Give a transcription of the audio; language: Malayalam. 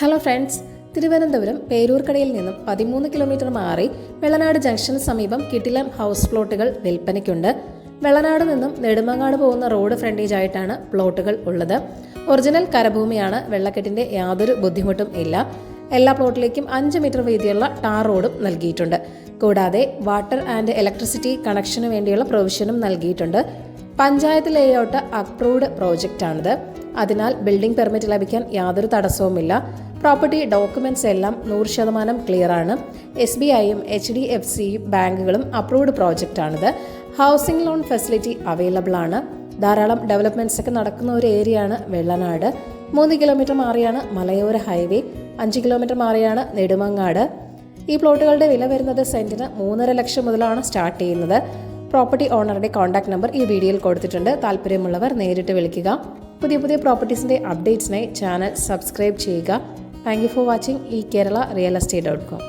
ഹലോ ഫ്രണ്ട്സ്, തിരുവനന്തപുരം പേരൂർക്കടയിൽ നിന്നും 13 കിലോമീറ്റർ മാറി വെള്ളനാട് ജംഗ്ഷന് സമീപം കിടിലൻ ഹൗസ് പ്ലോട്ടുകൾ വിൽപ്പനയ്ക്കുണ്ട്. വെള്ളനാട് നിന്നും നെടുമങ്ങാട് പോകുന്ന റോഡ് ഫ്രണ്ടേജ് ആയിട്ടാണ് പ്ലോട്ടുകൾ ഉള്ളത്. ഒറിജിനൽ കരഭൂമിയാണ്, വെള്ളക്കെട്ടിന്റെ യാതൊരു ബുദ്ധിമുട്ടും ഇല്ല. എല്ലാ പ്ലോട്ടിലേക്കും 5 മീറ്റർ വീതിയുള്ള ടാർ റോഡും നൽകിയിട്ടുണ്ട്. കൂടാതെ വാട്ടർ ആൻഡ് ഇലക്ട്രിസിറ്റി കണക്ഷന് വേണ്ടിയുള്ള പ്രൊവിഷനും നൽകിയിട്ടുണ്ട്. പഞ്ചായത്ത് ലേഔട്ട് അപ്രൂവ്ഡ് പ്രോജക്റ്റാണിത്. അതിനാൽ ബിൽഡിംഗ് പെർമിറ്റ് ലഭിക്കാൻ യാതൊരു തടസ്സവുമില്ല. പ്രോപ്പർട്ടി ഡോക്യുമെന്റ്സ് എല്ലാം 100% ക്ലിയർ ആണ്. SBIയും HDFCയും ബാങ്കുകളും അപ്രൂവ്ഡ് പ്രോജക്റ്റാണിത്. ഹൗസിംഗ് ലോൺ ഫെസിലിറ്റി അവൈലബിൾ ആണ്. ധാരാളം ഡെവലപ്മെന്റ്സ് ഒക്കെ നടക്കുന്ന ഒരു ഏരിയയാണ് വെള്ളനാട്. 3 കിലോമീറ്റർ മാറിയാണ് മലയോര ഹൈവേ, 5 കിലോമീറ്റർ മാറിയാണ് നെടുമങ്ങാട്. ഈ പ്ലോട്ടുകളുടെ വില വരുന്നത് സെന്റിന് 3.5 ലക്ഷം മുതലാണ് സ്റ്റാർട്ട് ചെയ്യുന്നത്. പ്രോപ്പർട്ടി ഓണറുടെ കോൺടാക്ട് നമ്പർ ഈ വീഡിയോയിൽ കൊടുത്തിട്ടുണ്ട്. താല്പര്യമുള്ളവർ നേരിട്ട് വിളിക്കുക. പുതിയ പ്രോപ്പർട്ടീസിൻ്റെ അപ്ഡേറ്റ്സിനായി ചാനൽ സബ്സ്ക്രൈബ് ചെയ്യുക. Thank you for watching eKerala Real Estate.com.